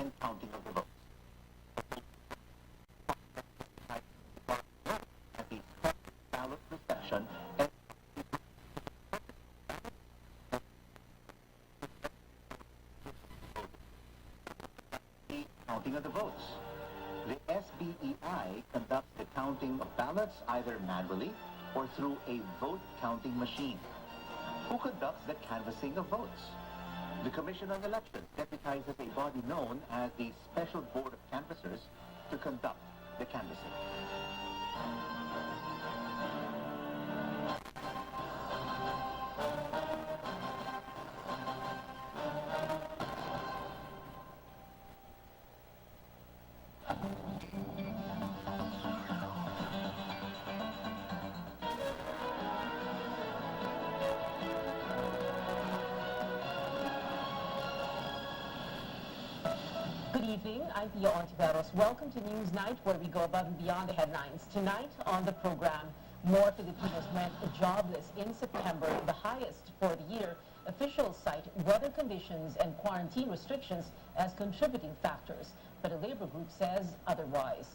and counting of the votes. At the ballot reception and the counting of the votes. The SBEI conducts the counting of ballots either manually or through a vote counting machine. Who conducts the canvassing of votes? The Commission on Elections deputizes a body known as the Special Board of Canvassers to conduct the canvassing. Good evening, I'm Pia Ontiveros. Welcome to Newsnight, where we go above and beyond the headlines. Tonight on the program, more Filipinos went jobless in September, the highest for the year. Officials cite weather conditions and quarantine restrictions as contributing factors, but a labor group says otherwise.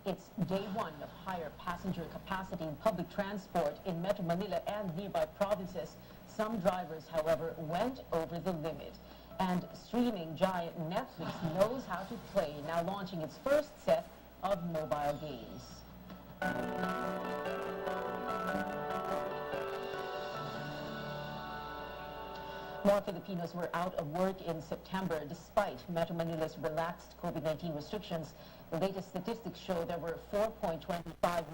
It's day one of higher passenger capacity in public transport in Metro Manila and nearby provinces. Some drivers, however, went over the limit. And streaming giant Netflix knows how to play, now launching its first set of mobile games. More Filipinos were out of work in September despite Metro Manila's relaxed COVID-19 restrictions. The latest statistics show there were 4.25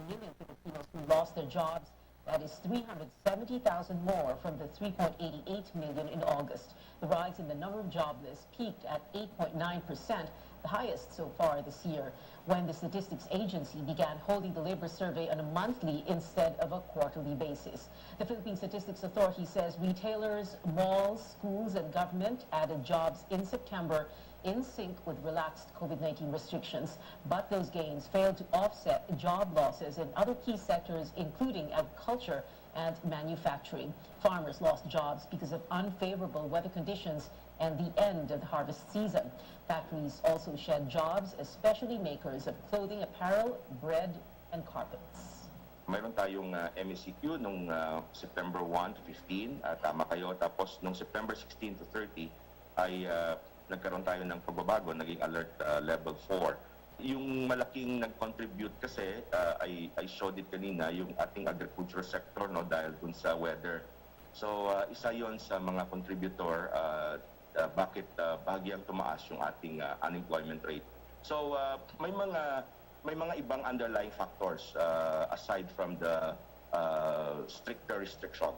million Filipinos who lost their jobs. That is 370,000 more from the 3.88 million in August. The rise in the number of jobless peaked at 8.9%, the highest so far this year, when the Statistics Agency began holding the labor survey on a monthly instead of a quarterly basis. The Philippine Statistics Authority says retailers, malls, schools, and government added jobs in September in sync with relaxed COVID-19 restrictions, but those gains failed to offset job losses in other key sectors, including agriculture and manufacturing. Farmers lost jobs because of unfavorable weather conditions and the end of the harvest season. Factories also shed jobs, especially makers of clothing, apparel, bread, and carpets. Mayroon tayong MECQ nung September 1 to 15, tama kayo. Tapos nung September 16 to 30 ay nagkaroon tayo ng pagbabago, naging alert level 4. Yung malaking nag-contribute kasi, I showed it kanina, yung ating agriculture sector, no, dahil dun sa weather. So, isa yon sa mga contributor bakit bahagyang tumaas yung ating unemployment rate. So, may mga ibang underlying factors aside from the stricter restriction.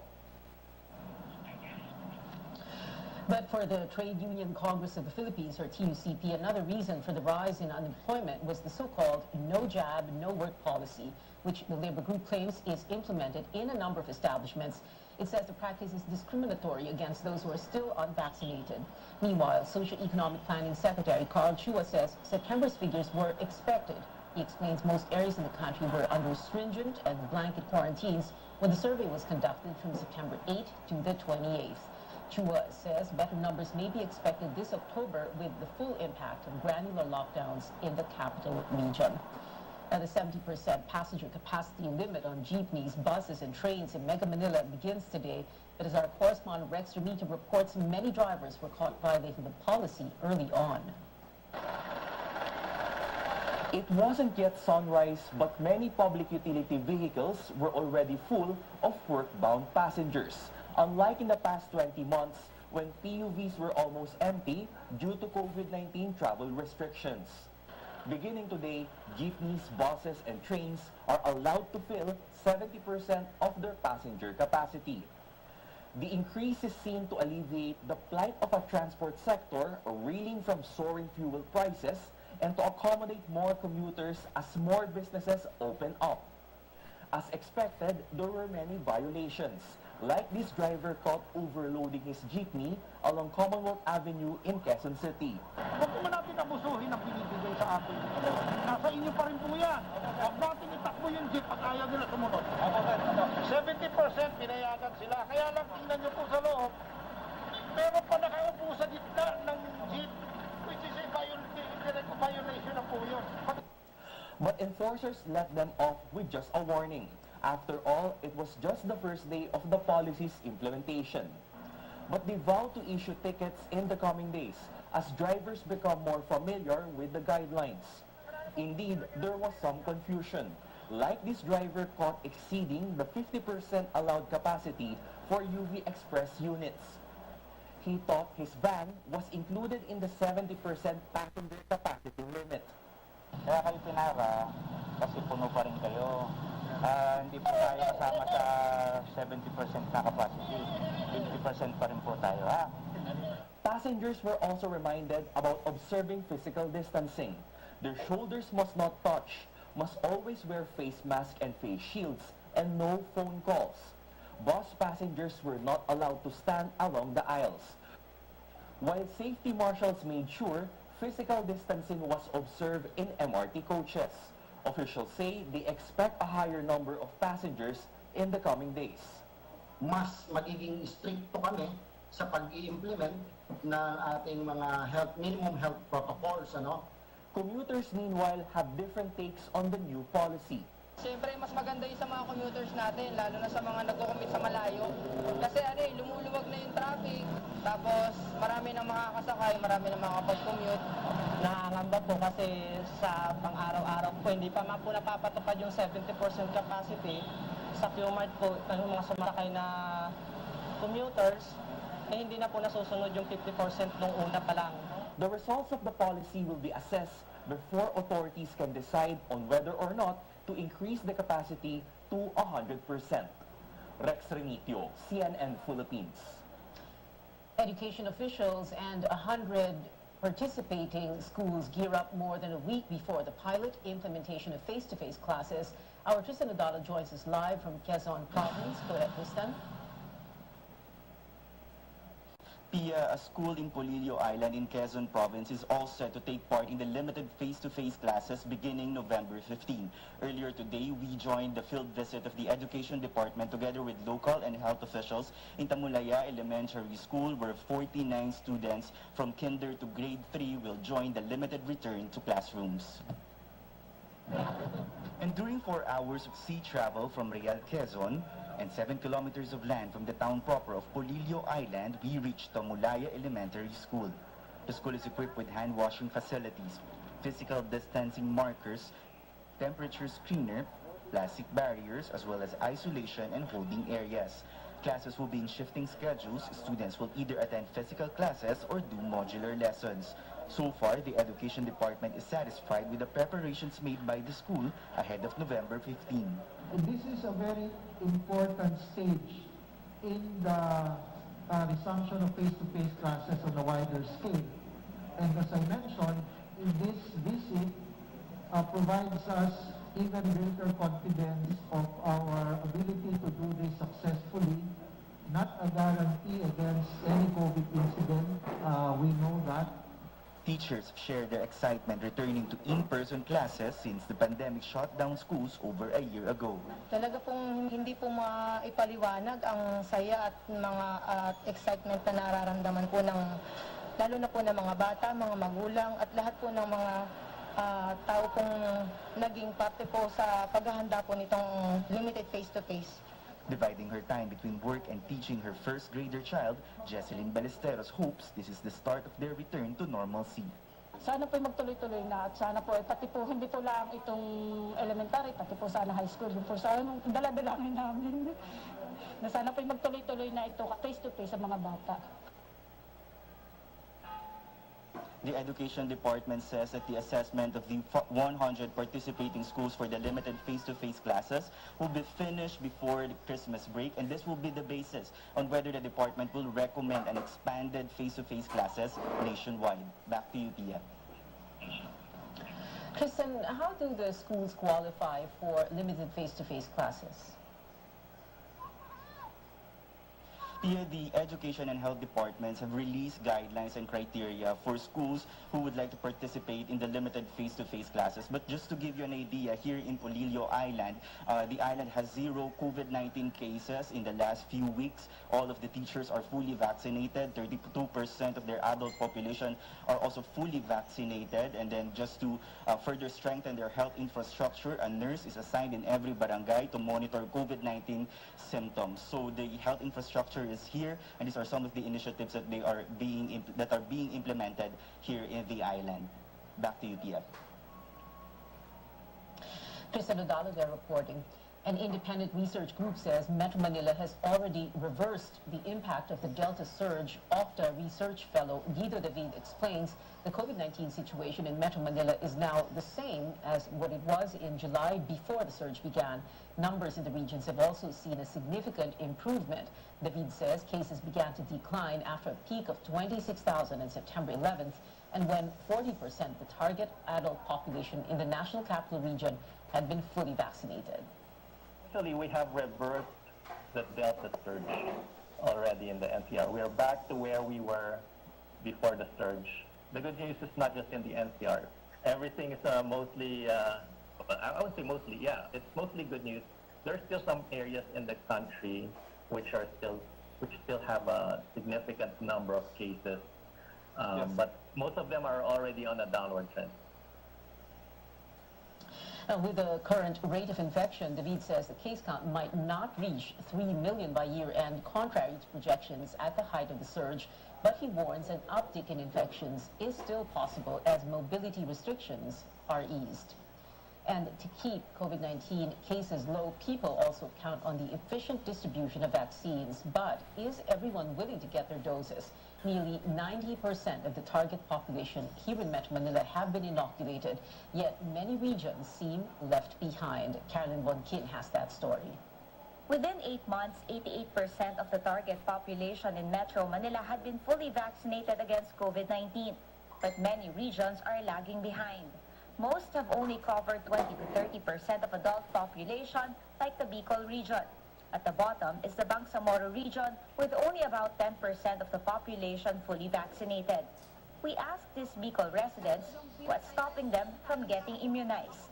But for the Trade Union Congress of the Philippines, or TUCP, another reason for the rise in unemployment was the so-called no jab, no work policy, which the labor group claims is implemented in a number of establishments. It says the practice is discriminatory against those who are still unvaccinated. Meanwhile, Socio-Economic Planning Secretary Carl Chua says September's figures were expected. He explains most areas in the country were under stringent and blanket quarantines when the survey was conducted from September 8 to the 28th. Chua says better numbers may be expected this October with the full impact of granular lockdowns in the capital region. Now, the 70% passenger capacity limit on jeepneys, buses, and trains in Mega Manila begins today. But as our correspondent Rex Remita reports, many drivers were caught violating the policy early on. It wasn't yet sunrise, but many public utility vehicles were already full of work-bound passengers. Unlike in the past 20 months, when PUVs were almost empty due to COVID-19 travel restrictions. Beginning today, jeepneys, buses, and trains are allowed to fill 70% of their passenger capacity. The increase is seen to alleviate the plight of a transport sector reeling from soaring fuel prices and to accommodate more commuters as more businesses open up. As expected, there were many violations, like this driver caught overloading his jeepney along Commonwealth Avenue in Quezon City. Huwag naman natin abusuhin ang binibigay sa atin. Nasa inyo pa rin po yan. Huwag natin itakbo yung jeep pag ayaw nila sumunod. 70% pinayagan sila. Kaya lang tingnan nyo po sa loob. Meron pa nakaupo sa gitna ng jeep, which is a direct violation na po yun. But enforcers let them off with just a warning. After all, it was just the first day of the policy's implementation. But they vow to issue tickets in the coming days as drivers become more familiar with the guidelines. Indeed, there was some confusion, like this driver caught exceeding the 50% allowed capacity for UV Express units. He thought his van was included in the 70% passenger capacity limit. Kaya kayo pinara kasi puno pa rin kayo. Hindi po tayo kasama sa 70% na capacity. 50% pa rin po tayo, ha? Passengers were also reminded about observing physical distancing. Their shoulders must not touch, must always wear face masks and face shields, and no phone calls. Bus passengers were not allowed to stand along the aisles. While safety marshals made sure physical distancing was observed in MRT coaches. Officials say they expect a higher number of passengers in the coming days. Mas magiging stricto kami sa pag-i-implement ng ating mga minimum health protocols, ano? Commuters meanwhile have different takes on the new policy. Siyempre, mas maganda yung sa mga commuters natin, lalo na sa mga nagko-commute sa malayo. Kasi lumuluwag na yung traffic, tapos marami nang makakasakay, marami nang makakapag-commute. Nakangamba po kasi sa pang-araw-araw po, hindi pa po napapatupad yung 70% capacity. Sa Qmart po, yung mga sumakay na commuters, hindi na po nasusunod yung 50% nung una pa lang. The results of the policy will be assessed before authorities can decide on whether or not to increase the capacity to 100%. Rex Remitio, CNN Philippines. Education officials and 100 participating schools gear up more than a week before the pilot implementation of face-to-face classes. Our Tristan Adala joins us live from Quezon Province. Go ahead, Tristan. Pia, a school in Polillo Island in Quezon Province is all set to take part in the limited face-to-face classes beginning November 15. Earlier today, we joined the field visit of the Education Department together with local and health officials in Tamulaya Elementary School, where 49 students from kinder to grade 3 will join the limited return to classrooms. And during 4 hours of sea travel from Real, Quezon, and 7 kilometers of land from the town proper of Polillo Island, we reached Tamulaya Elementary School. The school is equipped with hand-washing facilities, physical distancing markers, temperature screener, plastic barriers, as well as isolation and holding areas. Classes will be in shifting schedules. Students will either attend physical classes or do modular lessons. So far, the Education Department is satisfied with the preparations made by the school ahead of November 15. This is a very important stage in the resumption of face-to-face classes on a wider scale. And as I mentioned, this visit provides us even greater confidence of our ability to do this successfully. Not a guarantee against any COVID incident, we know that. Teachers share their excitement returning to in-person classes since the pandemic shut down schools over a year ago. Talaga pong hindi po maipaliwanag ang saya at mga excitement na nararamdaman po ng, lalo na po ng mga bata, mga magulang, at lahat po ng mga tao pong naging parte po sa paghahanda po nitong limited face-to-face. Dividing her time between work and teaching her first grader child, Jesseline Ballesteros hopes this is the start of their return to normalcy. Sana po magtuloy-tuloy na at sana po pati po hindi po lang itong elementary, pati po sana high school din po sana dala-dalangin namin na sana po magtuloy-tuloy na ito face-to-face sa mga bata. The Education Department says that the assessment of the 100 participating schools for the limited face-to-face classes will be finished before the Christmas break, and this will be the basis on whether the department will recommend an expanded face-to-face classes nationwide. Back to you, Tia. Tristan, how do the schools qualify for limited face-to-face classes? Pia, the education and health departments have released guidelines and criteria for schools who would like to participate in the limited face-to-face classes. But just to give you an idea, here in Polillo Island, the island has 0 COVID-19 cases in the last few weeks. All of the teachers are fully vaccinated. 32% of their adult population are also fully vaccinated. And then just to further strengthen their health infrastructure, a nurse is assigned in every barangay to monitor COVID-19 symptoms. So the health infrastructure is here, and these are some of the initiatives that are being implemented here in the island. Back to you, Tia. Tristan Odalo there reporting. An independent research group says Metro Manila has already reversed the impact of the Delta surge. Octa research fellow Guido David explains the COVID-19 situation in Metro Manila is now the same as what it was in July before the surge began. Numbers in the regions have also seen a significant improvement. David says cases began to decline after a peak of 26,000 on September 11th, and when 40% the target adult population in the National Capital Region had been fully vaccinated. Actually, we have reversed the Delta surge already in the NCR. We are back to where we were before the surge. The good news is not just in the NCR. Everything is mostly, I would say mostly, yeah, it's mostly good news. There are still some areas in the country which still have a significant number of cases, but most of them are already on a downward trend. With the current rate of infection, David says the case count might not reach 3 million by year-end, contrary to projections at the height of the surge. But he warns an uptick in infections is still possible as mobility restrictions are eased. And to keep COVID-19 cases low, people also count on the efficient distribution of vaccines. But is everyone willing to get their doses? Nearly 90% of the target population here in Metro Manila have been inoculated, yet many regions seem left behind. Carolyn Bonkin has that story. Within 8 months, 88% of the target population in Metro Manila had been fully vaccinated against COVID-19. But many regions are lagging behind. Most have only covered 20 to 30% of adult population, like the Bicol region. At the bottom is the Bangsamoro region, with only about 10% of the population fully vaccinated. We asked these Bicol residents what's stopping them from getting immunized.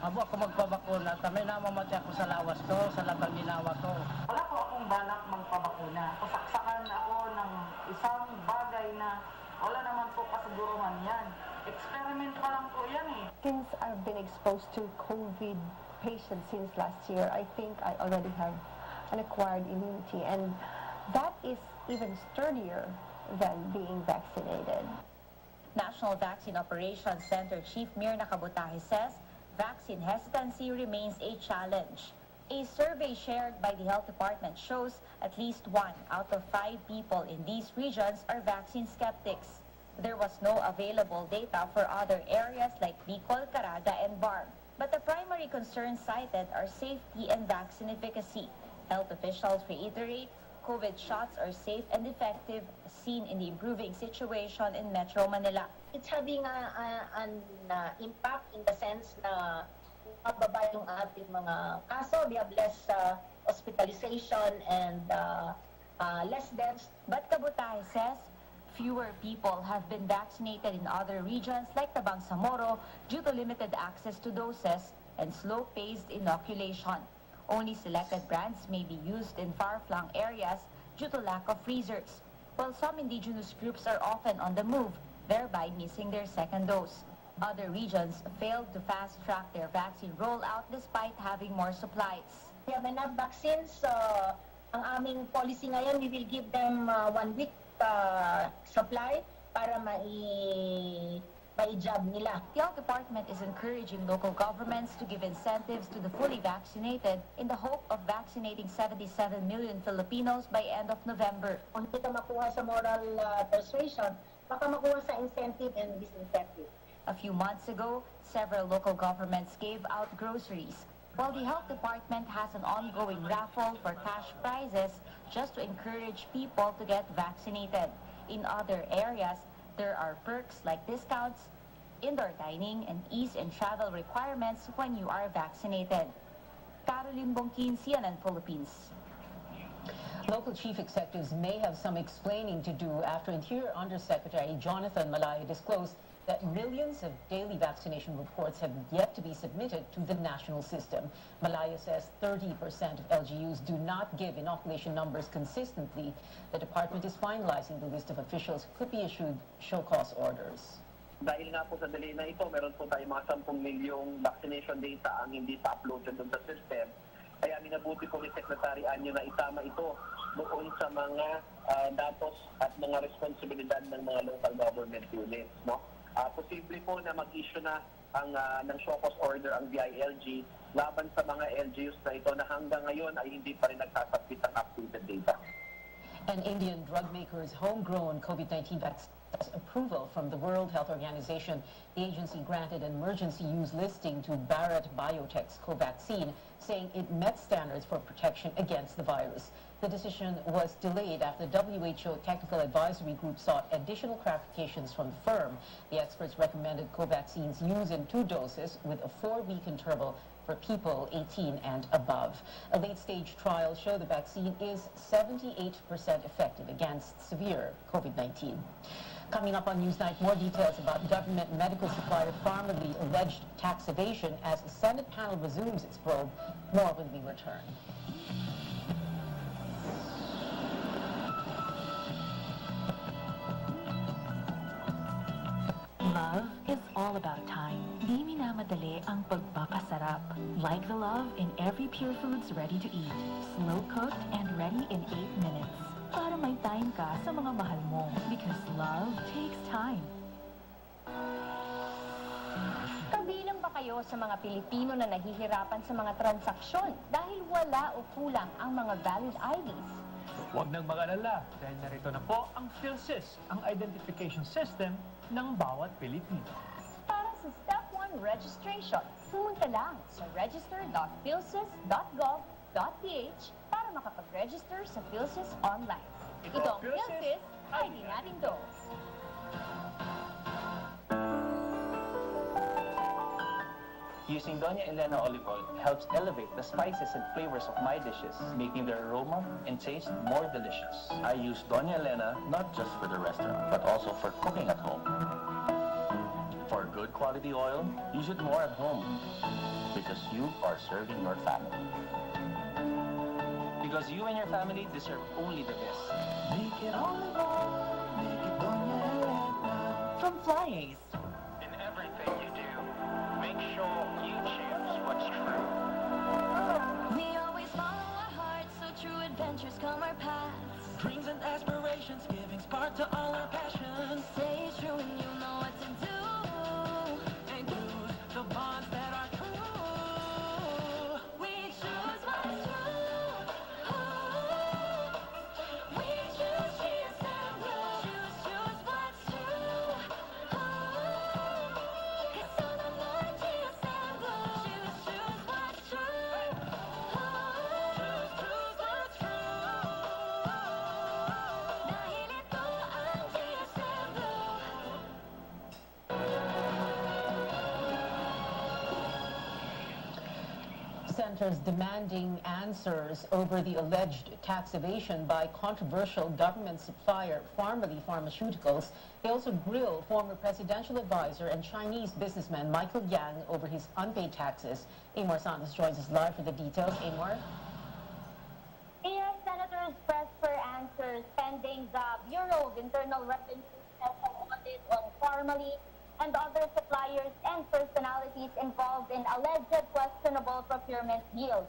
Abo ako magpabakuna. May namamatay ako sa lawas ko, sa labang ginawa ko. Wala po akong balak magpabakuna. Pasaksakan ako ng isang bagay na wala naman po kasiguruhan yan. Experiment pa lang po yan eh. Since I've been exposed to COVID patients since last year, I think I already have an acquired immunity, and that is even sturdier than being vaccinated. National Vaccine Operations Center Chief Mirna Kabutahe says vaccine hesitancy remains a challenge. A survey shared by the Health Department shows at least 1 out of 5 people in these regions are vaccine skeptics. There was no available data for other areas like Bicol, Caraga, and Bar. But the primary concerns cited are safety and vaccine efficacy. Health officials reiterate COVID shots are safe and effective, seen in the improving situation in Metro Manila. It's having an impact in the sense na mababa yung ating mga kaso. We have less hospitalization and less deaths. But Kabutahe says fewer people have been vaccinated in other regions like the Bangsamoro due to limited access to doses and slow-paced inoculation. Only selected brands may be used in far-flung areas due to lack of freezers, while some indigenous groups are often on the move, thereby missing their second dose. Other regions failed to fast-track their vaccine rollout despite having more supplies. We have enough vaccines. Ang aming policy ngayon, we will give them 1 week supply para mai-job nila. The health department is encouraging local governments to give incentives to the fully vaccinated in the hope of vaccinating 77 million Filipinos by end of November. Kung hindi ka makuha sa moral persuasion, baka makuha sa incentive and disincentive. A few months ago, several local governments gave out groceries, while the health department has an ongoing raffle for cash prizes just to encourage people to get vaccinated. In other areas, there are perks like discounts, indoor dining, and ease in travel requirements when you are vaccinated. Caroline Bonkin, CNN Philippines. Local chief executives may have some explaining to do after Interior Undersecretary Jonathan Malaya disclosed that millions of daily vaccination reports have yet to be submitted to the national system. Malaya says 30% of LGUs do not give inoculation numbers consistently. The department is finalizing the list of officials who could be issued show-cause orders. Dahil nga po sa delay na ito, meron po tayo mga 10 milyong vaccination data ang hindi pa uploaded doon sa system. Kaya minabuti po ni Secretary Anyo na isama ito doon sa mga datos at mga responsibilidad ng mga local government units. No? Posible po na mag-issue na ng show-cause order ang DILG laban sa mga LGUs na ito na hanggang ngayon ay hindi pa rin nagsasubmit ang updated data. An Indian drug maker's homegrown COVID-19 vaccine approval from the World Health Organization. The agency granted an emergency use listing to Bharat Biotech's Covaxin, saying it met standards for protection against the virus. The decision was delayed after the WHO Technical Advisory Group sought additional clarifications from the firm. The experts recommended Covaxin's use in 2 doses with a 4-week interval for people 18 and above. A late-stage trial showed the vaccine is 78% effective against severe COVID-19. Coming up on Newsnight, more details about government medical supplier Pharmalee's alleged tax evasion as the Senate panel resumes its probe. More when we return. Love is all about time. Di minamadali ang pagpapasarap. Like the love in every Pure Foods ready to eat. Slow cooked and ready in 8 minutes. Para may time ka sa mga mahal mo. Because love takes time. Kabilang ba kayo sa mga Pilipino na nahihirapan sa mga transaksyon dahil wala o kulang ang mga valid IDs? Huwag nang mag-alala dahil narito na po ang PhilSys, ang identification system ng bawat Pilipino. Para sa Step 1 registration, pumunta lang sa register.philsys.gov.ph para makapag-register sa PhilSys online. Ito ang PhilSys, ID natin to. Using Doña Elena olive oil helps elevate the spices and flavors of my dishes, making their aroma and taste more delicious. I use Doña Elena not just for the restaurant, but also for cooking at home. For good quality oil, use it more at home, because you are serving your family. Because you and your family deserve only the best. Make it olive oil, make it Doña Elena. From Fly's. In everything you do, make sure you choose what's true. We always follow our hearts, so true adventures come our paths. Dreams and aspirations, giving spark to all our passions. Stay true and you know what to do. And use the bonds that are true. We choose what's true. We choose GSM Blue. Choose what's true. It's all about GSM Blue. Choose what's true. Choose what's true. Dahil ito ang GSM Blue. Senators demanding answers over the alleged tax evasion by controversial government supplier Pharmalee Pharmaceuticals. They also grilled former presidential advisor and Chinese businessman Michael Yang over his unpaid taxes. Amor Santos joins us live for the details. Amor? Yes, senators pressed for answers pending the Bureau of Internal Revenue special audit on Pharmalee and other suppliers and personalities involved in alleged questionable procurement deals.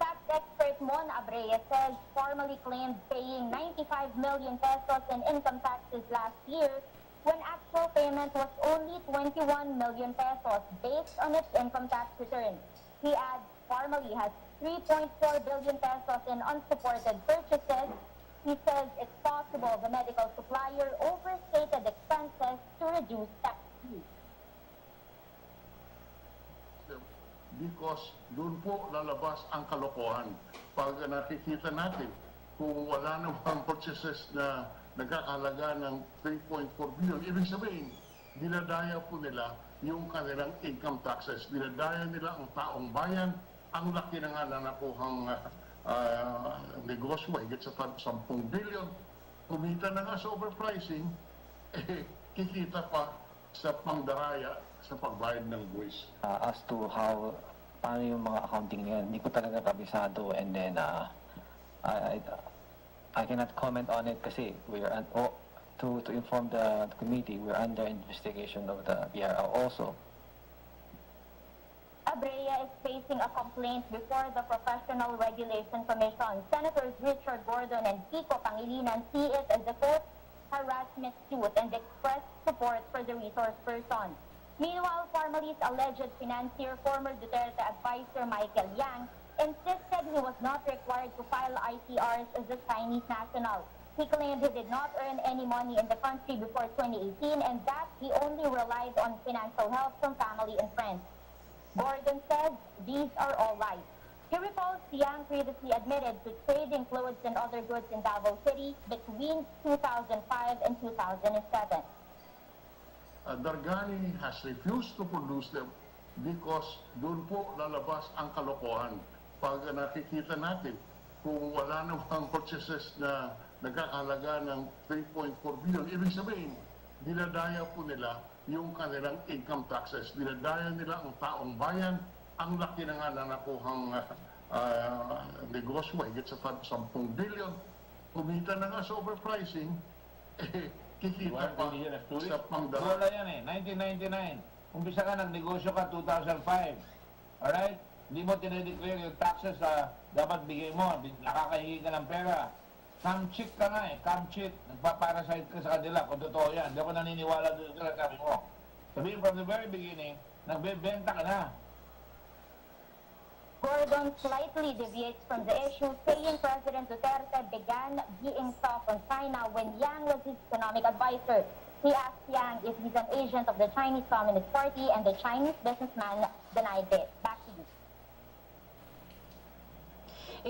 Tax expert Mon Abreu says Pharmalee claimed paying 95 million pesos in income taxes last year when actual payment was only 21 million pesos based on its income tax return. He adds Pharmalee has 3.4 billion pesos in unsupported purchases. He says it's possible the medical supplier overstated expenses to reduce tax fees. Because doon po lalabas ang kalokohan. Pag nakikita natin kung wala namang purchases na nagkakalaga ng 3.4 billion, ibig sabihin, dinadaya po nila yung kanilang income taxes. Dinadaya nila ang taong bayan, ang laki na nga na nakuhang negosyo, higit sa 10 billion, kumita na nga sa overpricing, kikita pa sa pangdaraya sa pagbayad ng buwis. As to how, paano yung mga accounting ngayon, hindi ko talaga kabisado, and then I cannot comment on it kasi we are to inform the committee, we're under investigation of the PRO also. Abrea is facing a complaint before the Professional Regulation Commission. Senators Richard Gordon and Kiko Pangilinan see it as a first harassment suit and express support for the resource person. Meanwhile, Formali's alleged financier, former Duterte advisor Michael Yang, insisted he was not required to file ITRs as a Chinese national. He claimed he did not earn any money in the country before 2018 and that he only relied on financial help from family and friends. Gordon says these are all lies. He recalls Yang previously admitted to trading clothes and other goods in Davao City between 2005 and 2007. Dargani has refused to produce them because doon po lalabas ang kalokohan. Pag nakikita natin kung wala namang purchases na nagkakahalaga ng 3.4 billion, ibig sabihin, dinadaya po nila yung kanilang income taxes. Dinadaya nila ang taong bayan. Ang laki na nga na nakuhang negosyo, higit sa 10 billion. Kumita na nga sa overpricing, kikita pa sa pangdara. Wala yan eh, 1999. Umpisa ka, nagnegosyo ka 2005. Alright? Hindi mo tinedeclare yung taxes dapat bigay mo. Nakakahingi ka ng pera. Cam cheat ka nga eh, cam cheat. Nagpaparasite ka sa kanila kung totoo yan. Hindi ako naniniwala doon sa sabi mo. Sabihin from the very beginning, nagbebenta ka na. Gordon slightly deviates from the issue, saying President Duterte began being soft on China when Yang was his economic advisor. He asked Yang if he's an agent of the Chinese Communist Party, and the Chinese businessman denied it. Back to you.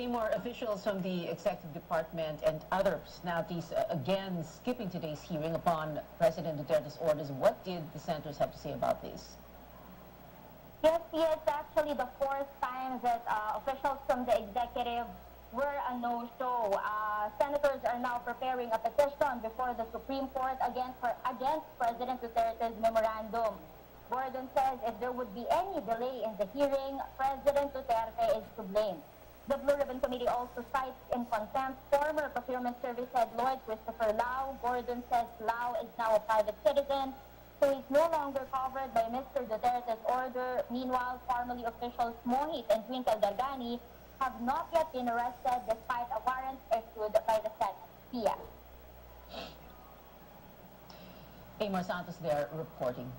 More officials from the Executive Department and other personalities again skipping today's hearing upon President Duterte's orders. What did the senators have to say about this? Yes, it's actually the fourth time that officials from the executive were a no-show. Senators are now preparing a petition before the Supreme Court against President Duterte's memorandum. Gordon says if there would be any delay in the hearing, President Duterte is to blame. The Blue Ribbon Committee also cites in contempt former Procurement Service Head Lloyd Christopher Lau. Gordon says Lau is now a private citizen, so he's no longer covered by Mr. Duterte's order. Meanwhile, formally officials Mohit and Twinkle Dargani have not yet been arrested despite a warrant issued by the SEC. Amor Santos there reporting.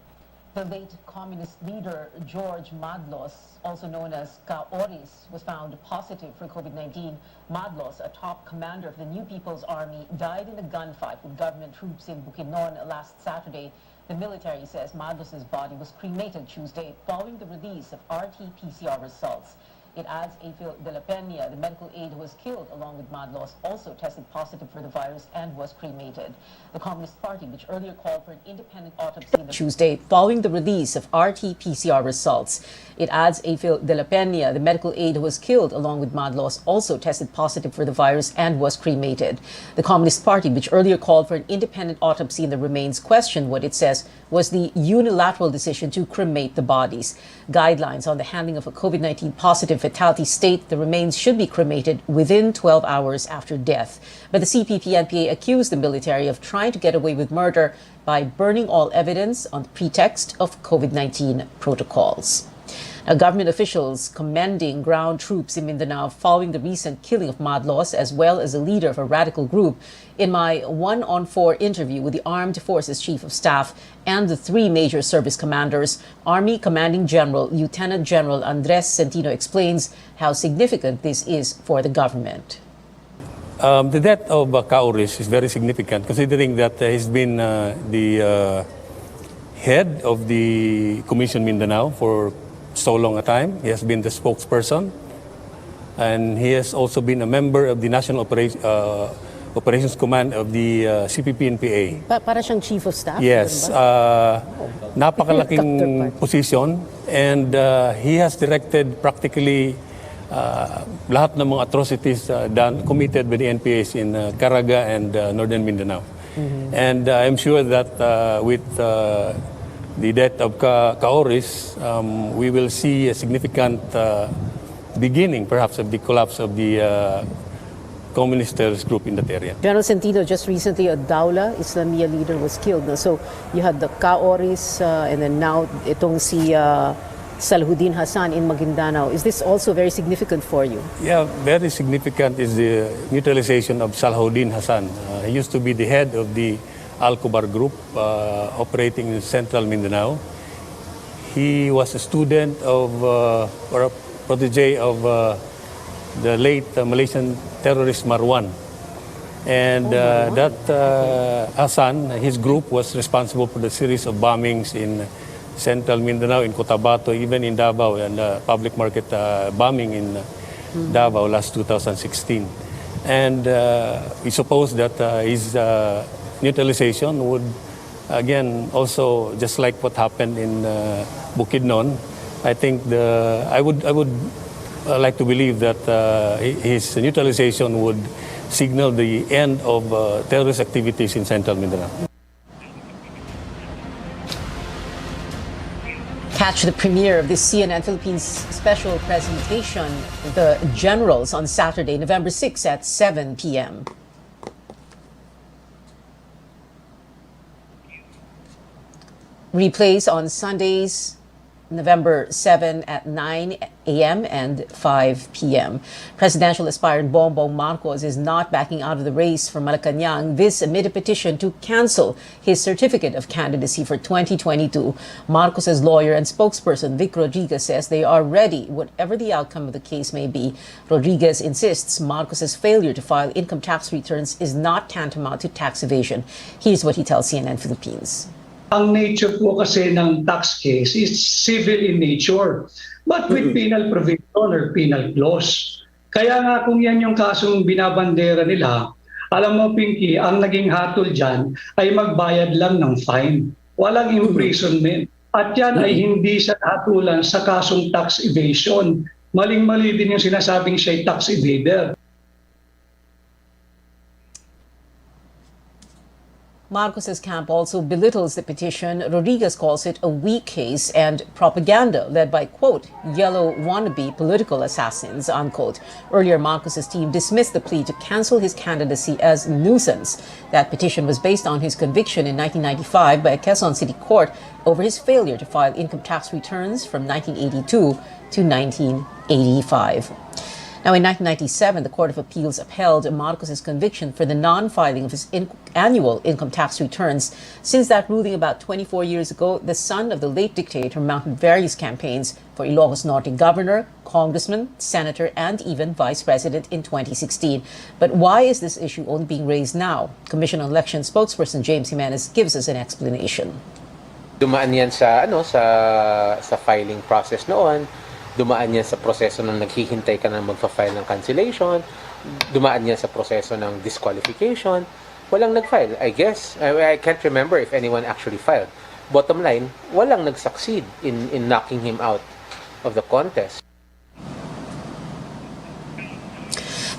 The late communist leader George Madlos, also known as Ka-Oris, was found positive for COVID-19. Madlos, a top commander of the New People's Army, died in a gunfight with government troops in Bukidnon last Saturday. The military says Madlos's body was cremated Tuesday following the release of RT-PCR results. It adds April de la Peña, the medical aide who was killed along with Madlos, also tested positive for the virus and was cremated. The Communist Party, which earlier called for an independent autopsy on Tuesday following the release of RT-PCR results. It adds April de la Peña, the medical aide who was killed along with Madlos, also tested positive for the virus and was cremated. The Communist Party, which earlier called for an independent autopsy in the remains, questioned what it says was the unilateral decision to cremate the bodies. Guidelines on the handling of a COVID-19 positive fatality state the remains should be cremated within 12 hours after death. But the CPP-NPA accused the military of trying to get away with murder by burning all evidence on the pretext of COVID-19 protocols. Now, government officials commending ground troops in Mindanao following the recent killing of Madlos, as well as a leader of a radical group. In my 1-on-4 interview with the Armed Forces Chief of Staff and the 3 major service commanders, Army Commanding General Lieutenant General Andres Centino explains how significant this is for the government. The death of Ka-Oris is very significant, considering that he's been the head of the Commission Mindanao for so long a time. He has been the spokesperson, and he has also been a member of the National Operations Command of the CPP-NPA. Para siyang Chief of Staff? Yes. Napakalaking position, and he has directed practically lahat ng mga atrocities committed by the NPAs in Caraga and Northern Mindanao. And I'm sure that with the death of Caoris, we will see a significant beginning, perhaps, of the collapse of the communist terrorist group in that area. General Sentido, just recently a Daula Islamia leader was killed. So you had the Caoris and then now itong si Salahuddin Hassan in Maguindanao. Is this also very significant for you? Yeah, very significant is the neutralization of Salahuddin Hassan. He used to be the head of the Al-Kubar group operating in central Mindanao. He was a student of, or a protege of the late Malaysian terrorist Marwan. And that Hassan, his group was responsible for the series of bombings in central Mindanao, in Cotabato, even in Davao, and public market bombing in Davao last 2016. And we suppose that his neutralization would, again, also, just like what happened in Bukidnon, I think I would like to believe that his neutralization would signal the end of terrorist activities in central Mindanao. Catch the premiere of the CNN Philippines special presentation, The Generals, on Saturday, November 6 at 7 p.m. Replays on Sundays, November 7 at 9 a.m. and 5 p.m. Presidential aspirant Bongbong Marcos is not backing out of the race for Malacanang, this amid a petition to cancel his certificate of candidacy for 2022. Marcos's lawyer and spokesperson Vic Rodriguez says they are ready, whatever the outcome of the case may be. Rodriguez insists Marcos's failure to file income tax returns is not tantamount to tax evasion. Here's what he tells CNN Philippines. Ang nature po kasi ng tax case is civil in nature, but with penal provision or penal clause. Kaya nga kung yan yung kasong binabandera nila, alam mo Pinky, ang naging hatol dyan ay magbayad lang ng fine. Walang imprisonment. At yan ay hindi sa hatulan sa kasong tax evasion. Maling-mali din yung sinasabing siya'y tax evader. Marcos's camp also belittles the petition. Rodriguez calls it a weak case and propaganda led by, quote, yellow wannabe political assassins, unquote. Earlier, Marcos's team dismissed the plea to cancel his candidacy as nuisance. That petition was based on his conviction in 1995 by a Quezon City court over his failure to file income tax returns from 1982 to 1985. Now, in 1997, the Court of Appeals upheld Marcos's conviction for the non-filing of his annual income tax returns. Since that ruling about 24 years ago, the son of the late dictator mounted various campaigns for Ilocos Norte governor, congressman, senator, and even vice president in 2016. But why is this issue only being raised now? Commission on Elections spokesperson James Jimenez gives us an explanation. Dumaan yan sa filing process noon. Dumaan yan sa proseso ng naghihintay ka na magpa-file ng cancellation. Dumaan yan sa proseso ng disqualification. Walang nag-file. I guess, I can't remember if anyone actually filed. Bottom line, walang nag-succeed in knocking him out of the contest.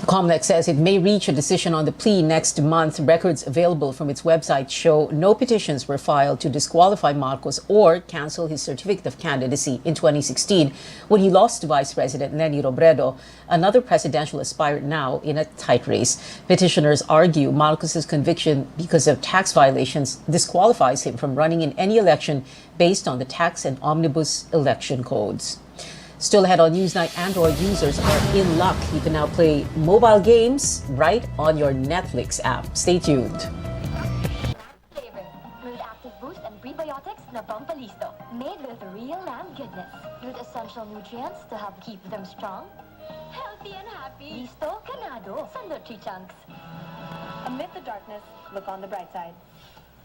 COMELEC says it may reach a decision on the plea next month. Records available from its website show no petitions were filed to disqualify Marcos or cancel his certificate of candidacy in 2016 when he lost to Vice President Leni Robredo, another presidential aspirant now in a tight race. Petitioners argue Marcos's conviction because of tax violations disqualifies him from running in any election based on the tax and omnibus election codes. Still ahead on Newsnight, Android users are in luck. You can now play mobile games right on your Netflix app. Stay tuned. Brewed active boost and prebiotics na pampalisto. Made with real lamb goodness. With essential nutrients to help keep them strong, healthy and happy. Listo, ganado, Sandochi chunks. Amid the darkness, look on the bright side.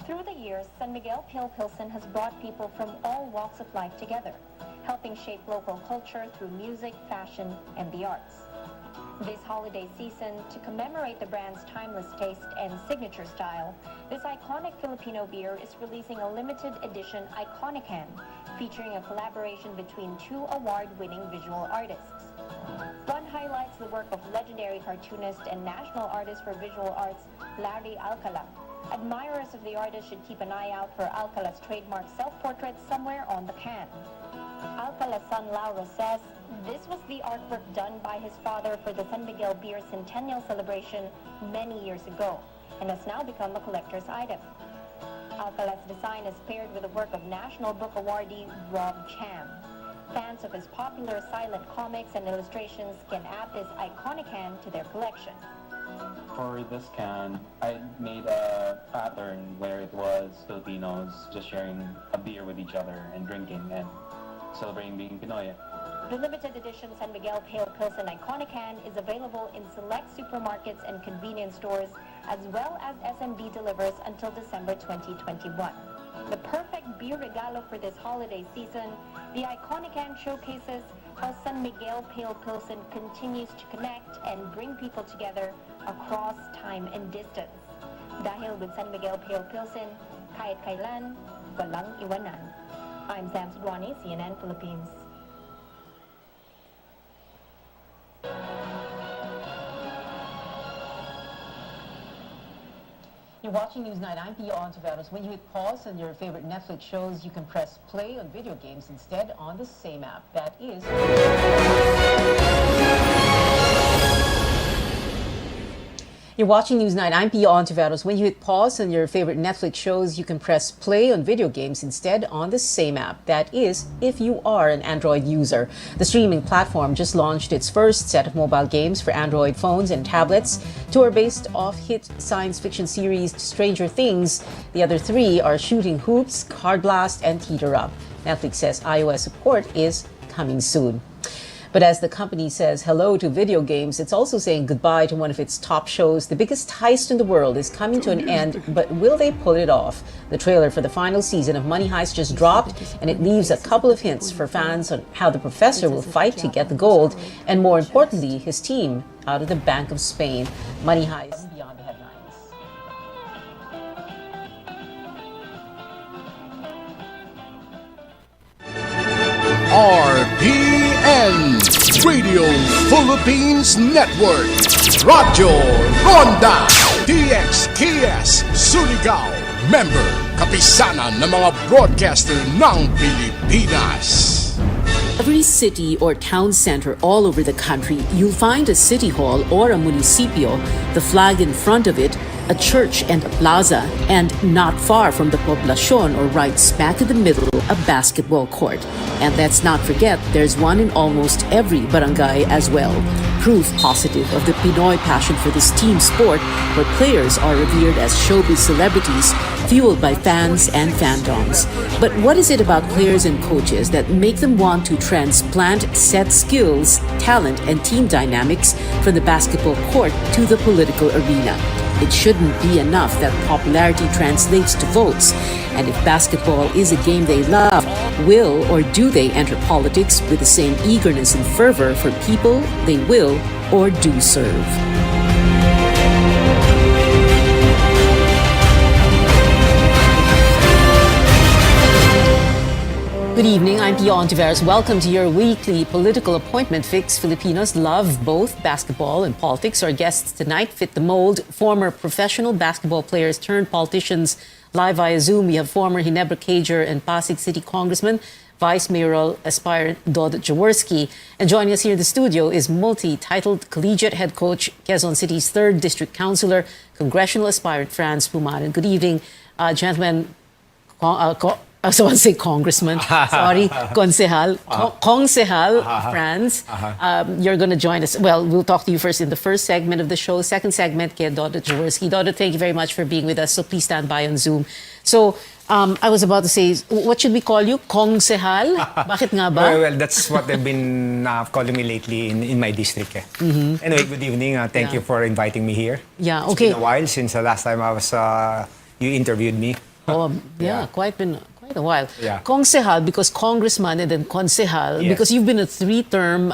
Through the years, San Miguel Pale Pilsen has brought people from all walks of life together, helping shape local culture through music, fashion, and the arts. This holiday season, to commemorate the brand's timeless taste and signature style, this iconic Filipino beer is releasing a limited edition Iconic Can, featuring a collaboration between two award-winning visual artists. One highlights the work of legendary cartoonist and national artist for visual arts, Larry Alcala. Admirers of the artist should keep an eye out for Alcala's trademark self-portrait somewhere on the can. Alcala's son Laura says this was the artwork done by his father for the San Miguel Beer Centennial celebration many years ago and has now become a collector's item. Alcala's design is paired with the work of National Book Awardee Rob Cham. Fans of his popular silent comics and illustrations can add this iconic can to their collection. For this can, I made a pattern where it was Filipinos just sharing a beer with each other and drinking and celebrating being Pinoy. The limited edition San Miguel Pale Pilsen Iconic Can is available in select supermarkets and convenience stores, as well as SMB delivers until December 2021. The perfect beer regalo for this holiday season, the Iconic Can showcases how San Miguel Pale Pilsen continues to connect and bring people together across time and distance. Dahil with San Miguel Pale Pilsen, kahit kailan, walang iwanan. I'm Sam Sudwani, CNN Philippines. You're watching Newsnight. I'm Pia Ontiveros. When you hit pause on your favorite Netflix shows, you can press play on video games instead on the same app. That is... You're watching Newsnight. I'm Pia Ontiveros. When you hit pause on your favorite Netflix shows, you can press play on video games instead on the same app. That is, if you are an Android user. The streaming platform just launched its first set of mobile games for Android phones and tablets. Two are based off hit science fiction series Stranger Things. The other three are Shooting Hoops, Card Blast, and Teeter Up. Netflix says iOS support is coming soon. But as the company says hello to video games, it's also saying goodbye to one of its top shows. The biggest heist in the world is coming to an end, but will they pull it off? The trailer for the final season of Money Heist just dropped, and it leaves a couple of hints for fans on how the professor will fight to get the gold, and more importantly, his team out of the Bank of Spain. Money Heist beyond the headlines. RPN Radio Philippines Network, Radyo Ronda DXKS Surigao, member kapisanan ng mga broadcaster ng Pilipinas. Every city or town center all over the country, you'll find a city hall or a municipio, the flag in front of it, a church and a plaza, and not far from the poblacion or right smack in the middle, a basketball court. And let's not forget, there's one in almost every barangay as well. Proof positive of the Pinoy passion for this team sport, where players are revered as showbiz celebrities, fueled by fans and fandoms. But what is it about players and coaches that make them want to transplant set skills, talent, and team dynamics from the basketball court to the political arena? It shouldn't be enough that popularity translates to votes. And if basketball is a game they love, will or do they enter politics with the same eagerness and fervor for people they will or do serve? Good evening, I'm Pia Ontiveros. Welcome to your weekly political appointment fix. Filipinos love both basketball and politics. Our guests tonight fit the mold. Former professional basketball players turned politicians live via Zoom. We have former Ginebra Cager and Pasig City Congressman, Vice Mayoral aspirant Dod Jaworski. And joining us here in the studio is multi-titled collegiate head coach, Quezon City's 3rd District Councilor, congressional aspirant Franz Pumaran. Good evening, gentlemen. I was about to say congressman. Sorry, Concejal. Concejal Franz. You're going to join us. Well, we'll talk to you first in the first segment of the show. Second segment, kay Dodot Jaworski. Dodot, thank you very much for being with us. So please stand by on Zoom. So, I was about to say, what should we call you? Concejal? Bakit nga ba? Well, that's what they've been calling me lately in my district. Anyway, good evening. Thank you for inviting me here. Yeah, okay. It's been a while since the last time I was, you interviewed me. Oh, yeah, quite a while. Yeah. Concejal because congressman and then concejal because you've been a three-term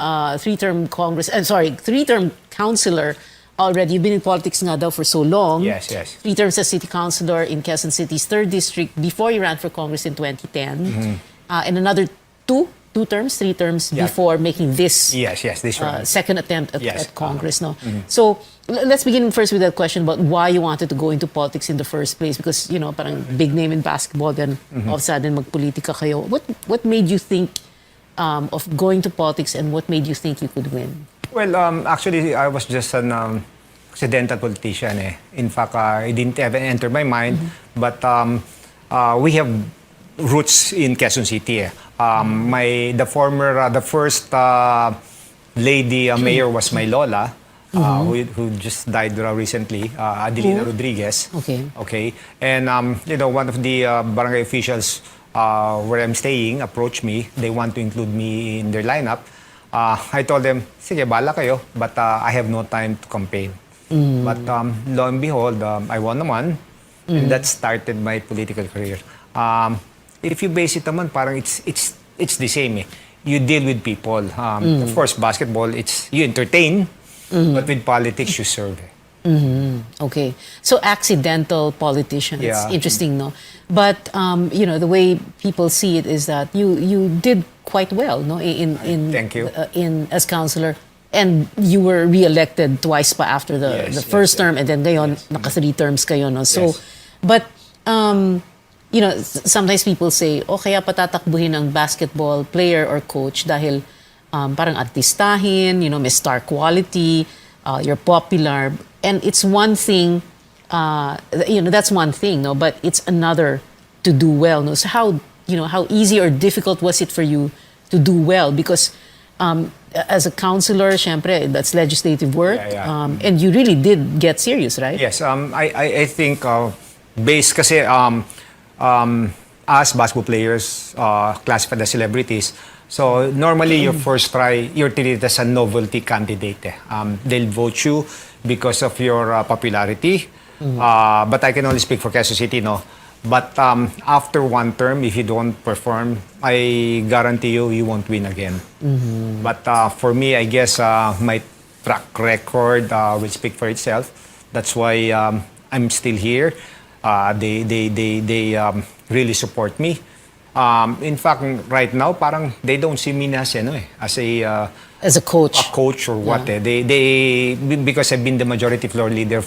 councilor already. You've been in politics nga daw for so long. Yes. 3 terms as city councilor in Quezon City's 3rd district before you ran for Congress in 2010. And another two 2 terms, 3 terms Yeah. before making this Yes, this one. second attempt at, Yes. at Congress. No, so let's begin first with that question about why you wanted to go into politics in the first place. Because parang big name in basketball, then all of a sudden magpolitika kayo. What made you think of going to politics, and what made you think you could win? Well, actually, I was just an accidental politician. In fact, it didn't even enter my mind. But we have roots in Quezon City. The first lady mayor was my lola, who just died recently, Adelina Rodriguez. Okay. And one of the barangay officials where I'm staying approached me. They want to include me in their lineup. I told them, sige, bala kayo, but I have no time to campaign. But lo and behold, I won naman, and that started my political career. If you base it naman, parang it's the same. You deal with people. Of course, basketball, you entertain, but with politics, you serve. Okay. So accidental politician. It's Yeah. interesting, no? But the way people see it is that you did quite well, no? Thank you. As councilor, and you were re-elected twice pa after the first term, and then ngayon naka 3 terms kayo, no? So, but sometimes people say, kaya patatakbuhin ang basketball player or coach dahil parang artistahin, may star quality, you're popular. And it's one thing, that's one thing, no? But it's another to do well, no? So how easy or difficult was it for you to do well? Because as a councilor, syempre, that's legislative work. And you really did get serious, right? Yes. I think based kasi as basketball players classified as celebrities, so normally your first try, you're treated as a novelty candidate. They'll vote you because of your popularity. But I can only speak for Quezon City, no? But after 1 term, if you don't perform, I guarantee you won't win again. But for me, I guess my track record will speak for itself. That's why I'm still here. They really support me. In fact, right now, parang they don't see me as as a coach. A coach or what. They because I've been the majority floor leader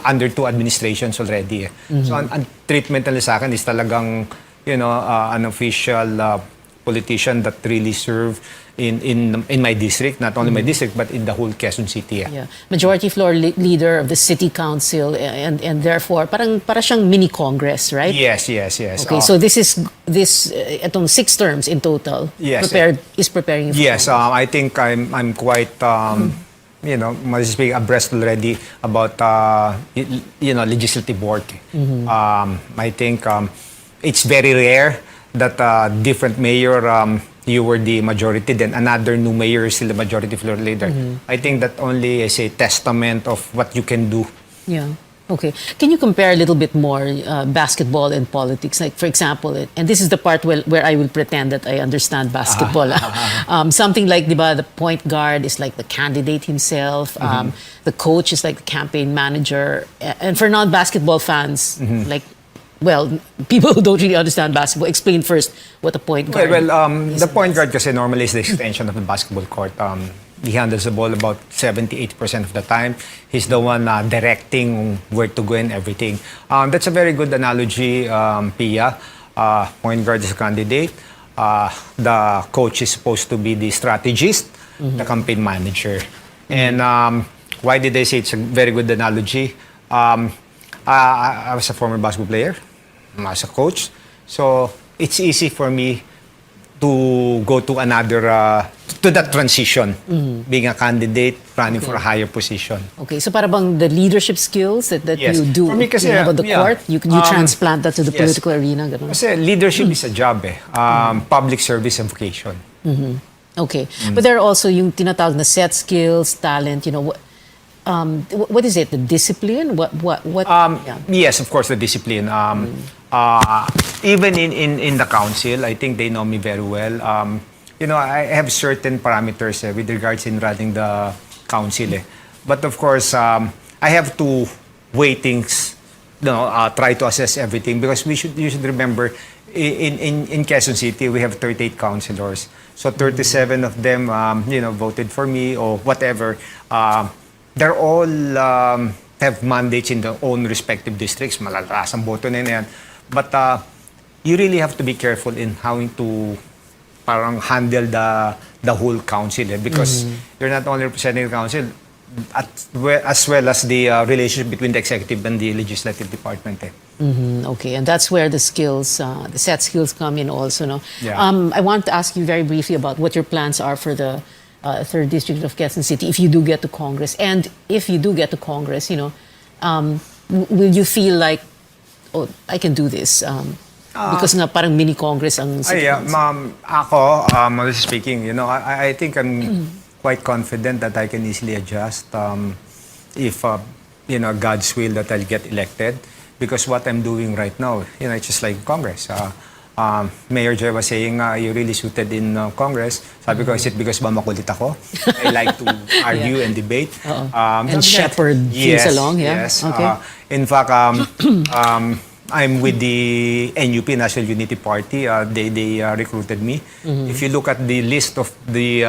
under 2 administrations already. So ang treatment nila sa akin is talagang an official politician that really serve in my district, not only my district but in the whole Quezon City. Majority floor leader of the city council, and therefore para siyang mini Congress, right? Yes. Okay, so this itong 6 terms in total. Yes. Preparing you for Yes, Congress. I think I'm quite must speak abreast already about legislative work. I think it's very rare that different mayor you were the majority, then another new mayor is still the majority floor leader. I think that only is a testament of what you can do. Yeah. Okay. Can you compare a little bit more basketball and politics? Like, for example, and this is the part where I will pretend that I understand basketball. Something like, the point guard is like the candidate himself. The coach is like the campaign manager. And for non-basketball fans, people who don't really understand basketball, explain first what a point guard is. The point guard kasi normally is the extension of the basketball court. He handles the ball about 78% of the time. He's the one directing where to go and everything. That's a very good analogy, Pia. Point guard is a candidate. The coach is supposed to be the strategist, the campaign manager. And why did I say it's a very good analogy? I was a former basketball player. As a coach. So it's easy for me to go to to that transition, being a candidate, running for a higher position. Okay, so para bang the leadership skills that Yes. you do For me kasi, about the court, you transplant that to the yes. political arena? Ganun? Kasi leadership is a job public service and vocation. Okay, but there are also yung tinatawag na set skills, talent, what is it? The discipline? What? Yes, of course, the discipline. Even in the council, I think they know me very well. I have certain parameters with regards in running the council. But of course, I have to weigh things, try to assess everything because you should remember in Quezon City, we have 38 councilors. So 37 of them, voted for me or whatever. They're all have mandates in their own respective districts. Malalakas ang boto na yan. But you really have to be careful in how to parang handle the whole council because you're not only representing the council, as well as the relationship between the executive and the legislative department. Okay, and that's where the skills, the set skills come in also, no? Yeah. I want to ask you very briefly about what your plans are for the 3rd District of Quezon City if you do get to Congress. And if you do get to Congress, will you feel like, oh, I can do this? Because nga parang mini Congress ang City Council. Ako, honestly speaking, I think I'm quite confident that I can easily adjust if, God's will that I'll get elected. Because what I'm doing right now, it's just like Congress. Mayor Joy was saying, you're really suited in Congress. Sabi ko, is it because ba makulit ako? I like to argue and debate. And shepherd things along, yeah? Yes. Okay. In fact, I'm with the NUP, National Unity Party. They recruited me. If you look at the list of the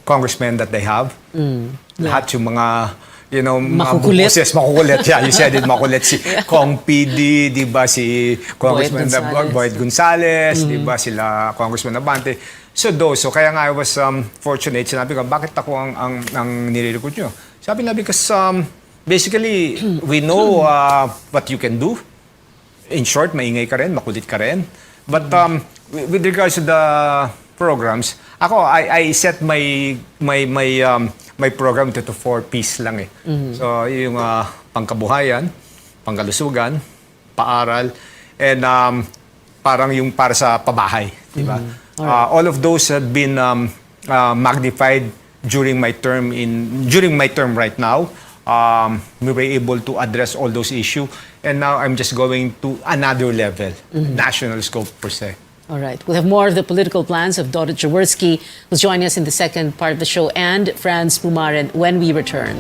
congressmen that they have, lahat yung mga makukulit. Makukulit. Yeah, you said it, makukulit. Si Kong PD, di ba? Si Congressman Boyd Gonzales, di ba? Sila Congressman Abante. So kaya nga I was fortunate. Sinabi ko, bakit ako ang nire-recruit nyo? Sabi na, because basically, we know what you can do. In short, maingay ka rin, makulit ka rin. But with regards to the programs, ako, I set my program to 4 P's lang eh. So, yung pangkabuhayan, pangkalusugan, paaral, and parang yung para sa pabahay. Diba? All of those have been magnified during my term right now. We were able to address all those issues, and now I'm just going to another level, national scope per se. All right. We'll have more of the political plans of Dodot Jaworski, who's joining us in the second part of the show, and Franz Pumaren when we return.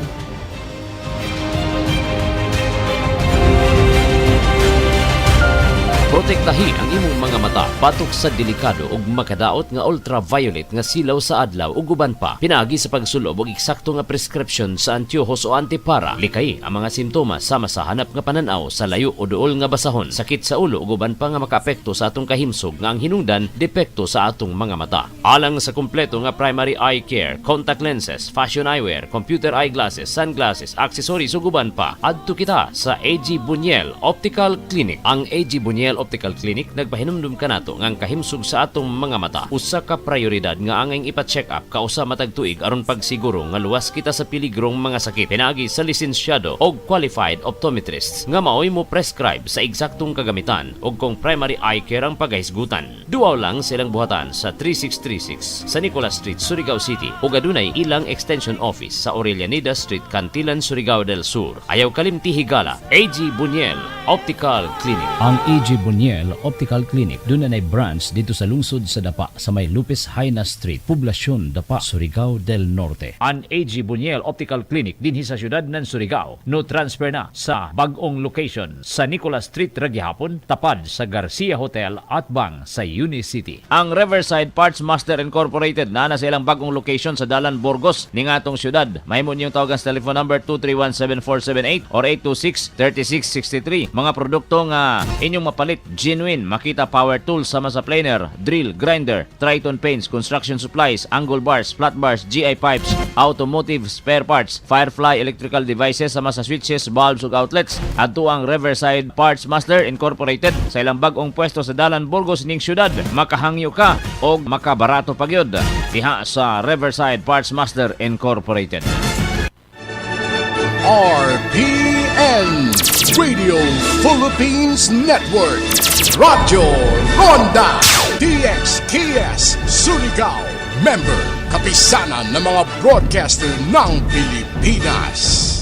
Protektahi ang imong mga mata batok sa delikado ug makadaot nga ultraviolet nga silaw sa adlaw ug uban pa. Pinaagi sa pagsulob og eksakto nga prescription sa antiyohos o antipara. Likay ang mga simptomas sama sa hanap nga pananaw sa layo o duol nga basahon, sakit sa ulo ug uban pa nga makaapekto sa atong kahimsog nga ang hinungdan depekto sa atong mga mata. Alang sa kumpleto nga primary eye care, contact lenses, fashion eyewear, computer eyeglasses, sunglasses, accessories ug uban pa, adto kita sa AG Buñuel Optical Clinic. Ang AG Buñuel Optical Clinic nagpahinumdum kanato nga ang kahimsog sa atong mga mata usa ka prioridad nga angay ipa-check up kausa matag tuig aron pagsiguro nga luwas kita sa piligrong mga sakit. Pinaagi sa lisensyado og qualified optometrists nga maoy mo prescribe sa eksaktong kagamitan ug kung primary eye care ang paghisgutan. Duaw lang silang buhatan sa 3636 sa Nicolas Street, Surigao City ug adunay ilang extension office sa Aurelianida Street, Cantilan, Surigao del Sur. Ayaw kalimti higala, AG Buñuel Optical Clinic. Ang AG Buñuel Optical Clinic doon na branch dito sa lungsod sa Dapa sa may Lupis Haina Street, Poblasyon Dapa, Surigao del Norte. Ang AG Buñuel Optical Clinic dinhi sa syudad ng Surigao no transfer na sa bag-ong location sa Nicolas Street Ragyahapon, tapad sa Garcia Hotel at bang sa Unicity. Ang Riverside Parts Master Incorporated na sa ilang bag-ong location sa Dalan Burgos ning atong syudad. Mahimo niyong tawagan sa telephone number 231-7478 or 826-3663. Mga produkto nga inyong mapalit, genuine Makita Power Tools sama sa planer, drill, grinder, Triton paints, construction supplies, angle bars, flat bars, GI pipes, automotive spare parts, Firefly electrical devices sama sa switches, bulbs ug outlets. Adto ang Riverside Parts Master Incorporated sa ilang bag-ong pwesto sa Dalan Burgos ning syudad. Makahangyo ka og makabarato pagyud diha sa Riverside Parts Master Incorporated. RPN Radio Philippines Network, Radyo Ronda DXKS Surigao, member kapisanan ng mga broadcaster ng Pilipinas.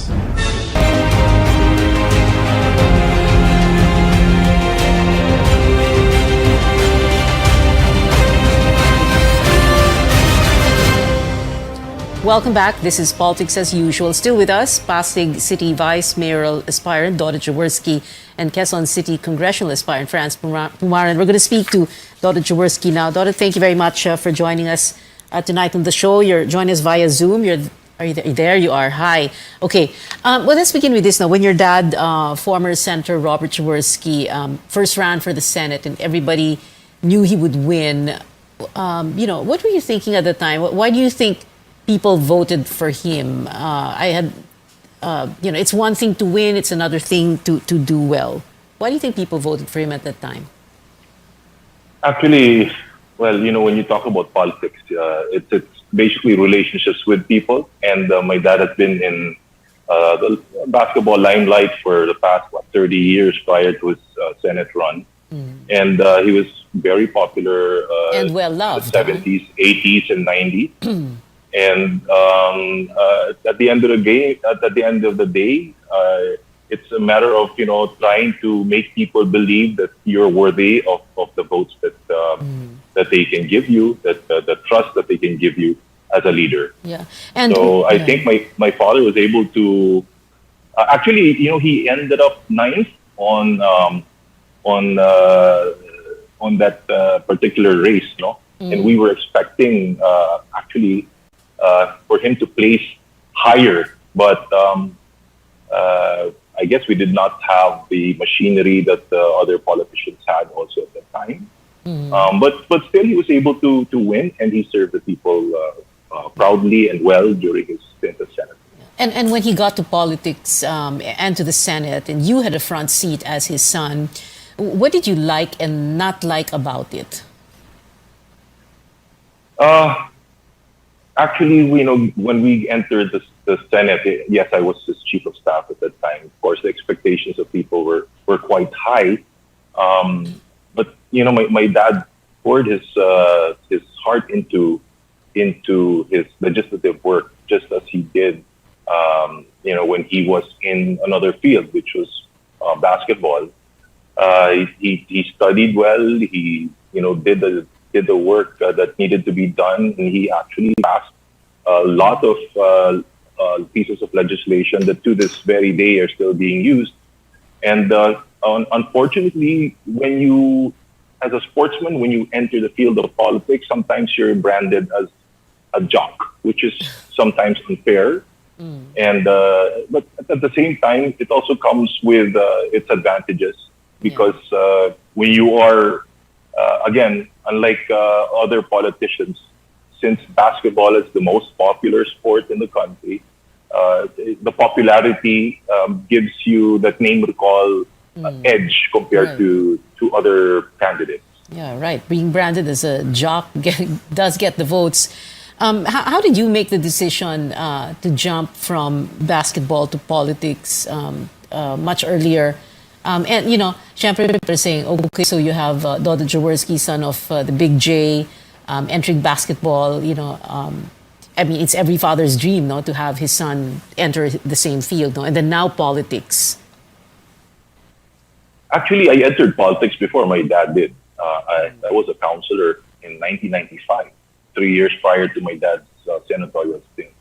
Welcome back. This is Politics as Usual. Still with us, Pasig City Vice Mayoral aspirant Dodda Jaworski and Quezon City Congressional aspirant Franz Pumaran. We're going to speak to Dodda Jaworski now. Dodda, thank you very much for joining us tonight on the show. You're joining us via Zoom. Are you there? There you are. Hi. Okay. Well, let's begin with this now. When your dad, former Senator Robert Jaworski, first ran for the Senate and everybody knew he would win, what were you thinking at the time? Why do you think people voted for him? It's one thing to win, it's another thing to do well. Why do you think people voted for him at that time? Actually, well, when you talk about politics, it's basically relationships with people. And my dad has been in the basketball limelight for the past 30 years prior to his Senate run. And he was very popular and well loved, in the 70s, 80s, and 90s. And at the end of the day, it's a matter of trying to make people believe that you're worthy of the votes that they can give you, that the trust that they can give you as a leader. Yeah, and so I think my father was able to actually, he ended up ninth on that particular race, and we were expecting actually for him to place higher, but I guess we did not have the machinery that the other politicians had also at that time. But still, he was able to win, and he served the people proudly and well during his stint as Senate. And when he got to politics and to the Senate, and you had a front seat as his son, what did you like and not like about it? Actually, when we entered the Senate, yes, I was his chief of staff at that time. Of course, the expectations of people were quite high. But my dad poured his heart into his legislative work, just as he did, when he was in another field, which was basketball. He studied well. He did the work that needed to be done, and he actually passed a lot of pieces of legislation that to this very day are still being used. And unfortunately, as a sportsman, when you enter the field of politics, sometimes you're branded as a jock, which is sometimes unfair. And but at the same time, it also comes with its advantages, because when you are again, unlike other politicians, since basketball is the most popular sport in the country, the popularity gives you that name recall edge compared to other candidates. Yeah, right. Being branded as a jock does get the votes. How did you make the decision to jump from basketball to politics much earlier? And, syempre, they're saying, okay, so you have Dodda Jaworski, son of the Big J, entering basketball. It's every father's dream, to have his son enter the same field, and then now politics. Actually, I entered politics before my dad did. I was a counselor in 1995, 3 years prior to my dad's senatorial stint.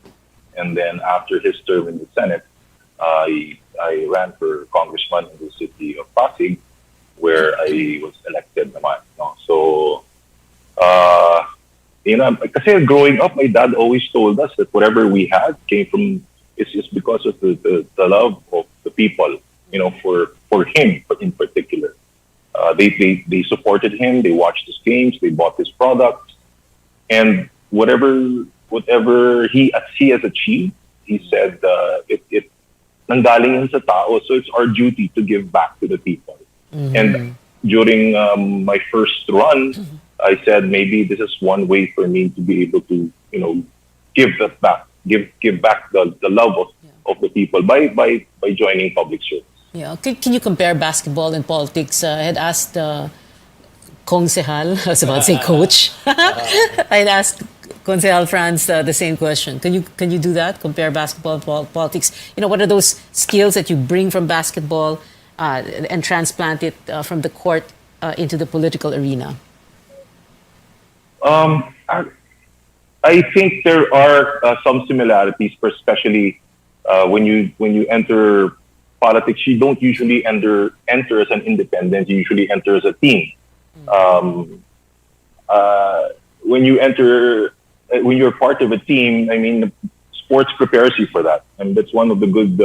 And then after his term in the Senate, I ran for congressman in the city of Pasig, where I was elected naman. So, kasi growing up, my dad always told us that whatever we had came from, it's just because of the love of the people, for him in particular. They supported him, they watched his games, they bought his products, and whatever he has achieved, he said it nanggaling yun sa tao, so it's our duty to give back to the people. And during my first run, I said maybe this is one way for me to be able to give that back, give back the love of the people by joining public service. Yeah, can you compare basketball and politics? I had asked Konsehal, I was about to say coach. I had asked Konsehal Franz the same question. Can you do that? Compare basketball and politics? What are those skills that you bring from basketball and transplant it from the court into the political arena? I think there are some similarities, especially when you enter politics. You don't usually enter as an independent. You usually enter as a team. When you're part of a team, I mean, sports prepares you for that, and that's one of the good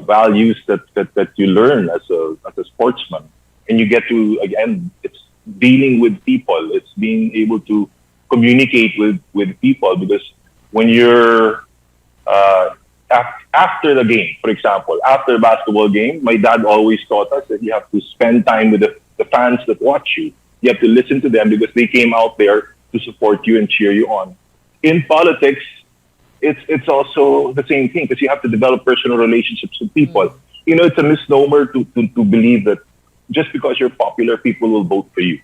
values that you learn as a sportsman. And you get to, again, it's dealing with people. It's being able to communicate with people, because when you're after the game, for example, after a basketball game, my dad always taught us that you have to spend time with the fans that watch you. You have to listen to them because they came out there to support you and cheer you on. In politics, it's also the same thing, because you have to develop personal relationships with people. You know, it's a misnomer to believe that just because you're popular, people will vote for you.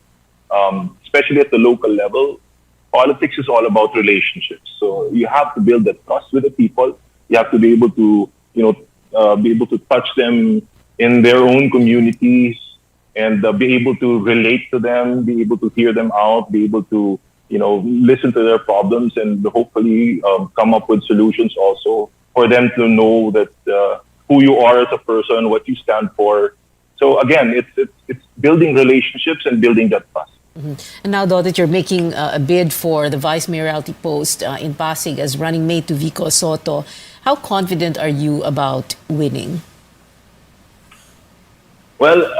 Especially at the local level, politics is all about relationships. So you have to build that trust with the people. You have to be able to, be able to touch them in their own communities, and be able to relate to them, be able to hear them out, be able to, listen to their problems, and hopefully come up with solutions also for them to know that who you are as a person, what you stand for. So again, it's building relationships and building that trust. And now, though, that you're making a bid for the vice mayoralty post in Pasig as running mate to Vico Soto, how confident are you about winning? Well,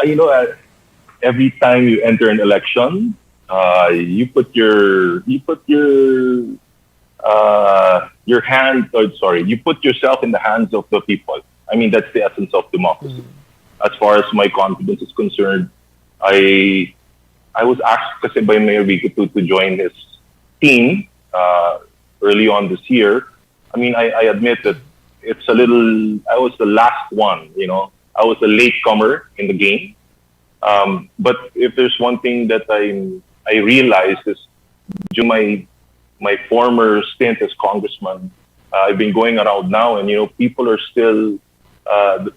every time you enter an election, you put yourself in the hands of the people. I mean, that's the essence of democracy. As far as my confidence is concerned, I was asked kasi by Mayor Vico to join his team early on this year. I mean, I admit that I was the last one, I was a latecomer in the game. But if there's one thing that I realized is during my former stint as congressman, I've been going around now, and people are still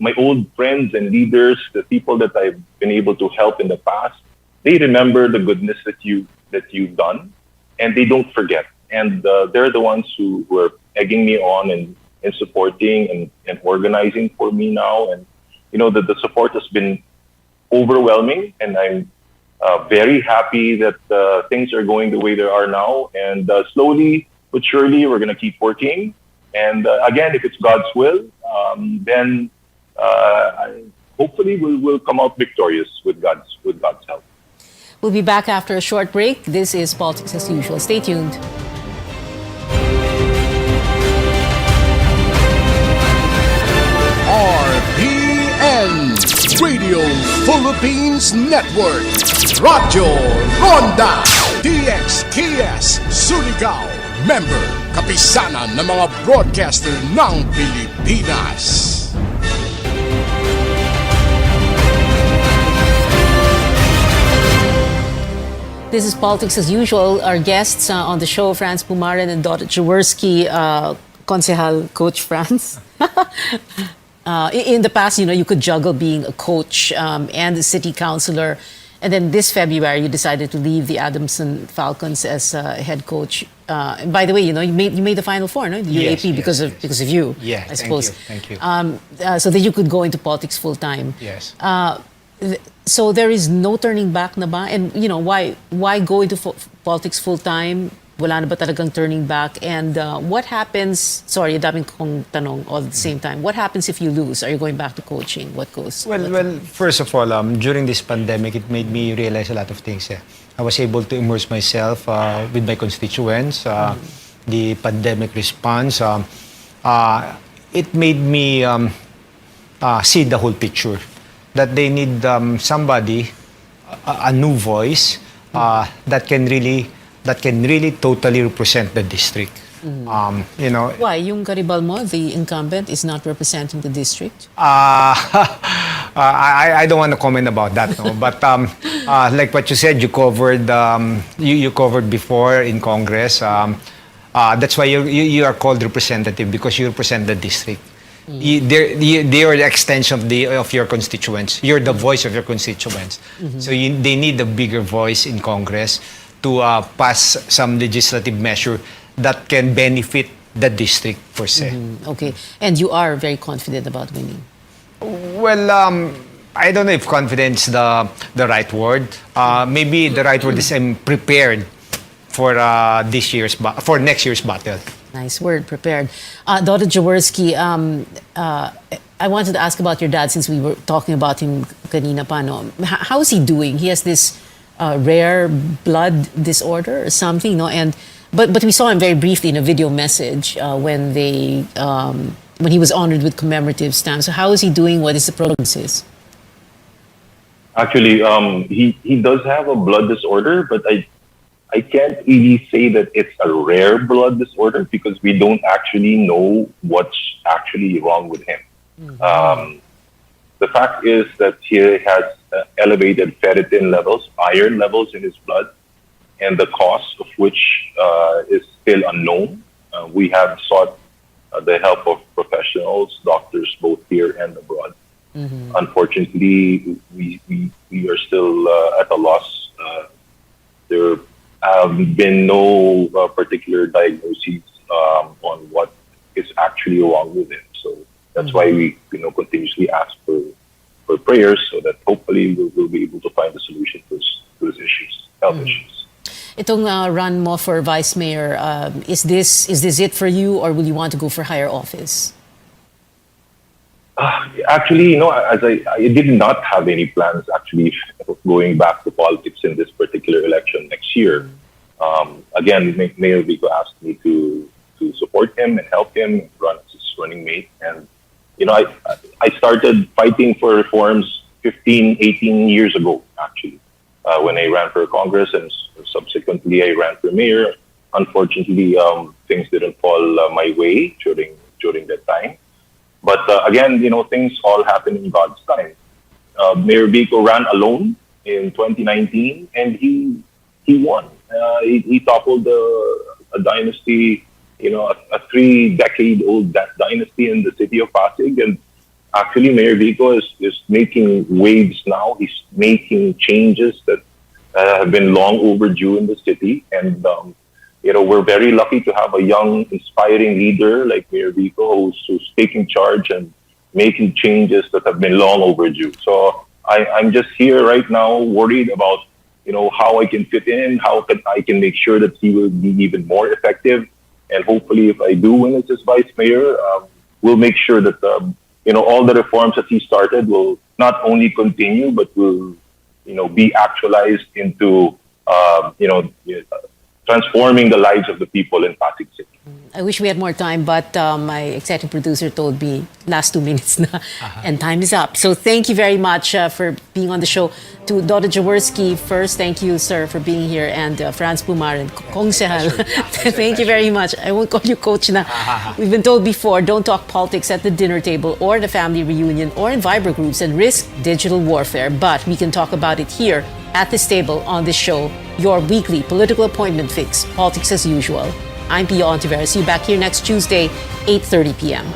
my old friends and leaders, the people that I've been able to help in the past. They remember the goodness that you've done, and they don't forget. And they're the ones who are egging me on and supporting and organizing for me now. And that the support has been overwhelming, and I'm very happy that things are going the way they are now. And slowly but surely, we're going to keep working. And again, if it's God's will, then hopefully we'll come out victorious with God's help. We'll be back after a short break. This is Politics as Usual. Stay tuned. RPN Radio Philippines Network. Radyo Ronda DXKS Surigao. Member, kapisanan ng mga broadcaster ng Pilipinas. This is Politics as Usual. Our guests on the show, Franz Pumaran and Dot Jaworski, Konsehal Coach Franz. In the past, you could juggle being a coach and a city councilor. And then this February, you decided to leave the Adamson Falcons as head coach. And by the way, you made the Final Four, no? The UAP because of you, I suppose. Thank you. So that you could go into politics full time. Yes. So there is no turning back na ba? And why go into politics full time? Wala na ba talagang turning back? And what happens? Sorry, daming kong tanong all at the same time. What happens if you lose? Are you going back to coaching? What goes? Well, first of all, during this pandemic, it made me realize a lot of things. I was able to immerse myself with my constituents. The pandemic response. It made me see the whole picture. That they need somebody, a new voice that can really totally represent the district. Why? Yung karibal mo, the incumbent, is not representing the district? I don't want to comment about that, no? But like what you said, you covered you covered before in Congress. That's why you are called representative, because you represent the district. They are the extension of your constituents. You're the voice of your constituents. So they need a bigger voice in Congress to pass some legislative measure that can benefit the district per se. Okay. And you are very confident about winning? Well, I don't know if confidence the right word. Maybe the right word is I'm prepared for for next year's battle. Nice word, prepared. Dr. Jaworski, I wanted to ask about your dad since we were talking about him kanina pa, no? How is he doing? He has this rare blood disorder or something, no? But we saw him very briefly in a video message when he was honored with commemorative stamps. So how is he doing? What is the prognosis? Actually, he does have a blood disorder, but I can't really say that it's a rare blood disorder because we don't actually know what's actually wrong with him. The fact is that he has elevated ferritin levels, iron levels in his blood, and the cause of which is still unknown. We have sought the help of professionals, doctors both here and abroad. Unfortunately, we are still at a loss. There have been no particular diagnoses on what is actually wrong with him. So that's why we continuously ask for prayers so that hopefully we'll be able to find a solution to his issues, health issues. Itong run mo for vice mayor, is this it for you, or will you want to go for higher office? Actually, as I did not have any plans actually of going back to politics in this particular election next year. Again, Mayor Vico asked me to support him and help him run as his running mate. And, I started fighting for reforms 15, 18 years ago, actually, when I ran for Congress, and subsequently I ran for mayor. Unfortunately, things didn't fall my way during that time. But again, things all happen in God's time. Mayor Vico ran alone in 2019, and he won. He toppled a dynasty, a 3-decade-old dynasty in the city of Pasig. And actually, Mayor Vico is making waves now. He's making changes that have been long overdue in the city. And we're very lucky to have a young, inspiring leader like Mayor Vico who's taking charge and making changes that have been long overdue. So I'm just here right now worried about, how I can fit in, how I can make sure that he will be even more effective. And hopefully, if I do win as his vice mayor, we'll make sure that, all the reforms that he started will not only continue, but will, be actualized into, transforming the lives of the people in Pasig City. I wish we had more time, but my executive producer told me last 2 minutes na, and time is up. So thank you very much for being on the show. To Dr. Jaworski first, thank you, sir, for being here, and Franz Pumar and Kong Sehal. Thank you very much. I won't call you coach na. We've been told before, don't talk politics at the dinner table or the family reunion or in Viber groups and risk digital warfare. But we can talk about it here at this table on this show, your weekly political appointment fix, politics as usual. I'm Pia Ontiveros. See you back here next Tuesday, 8:30 p.m.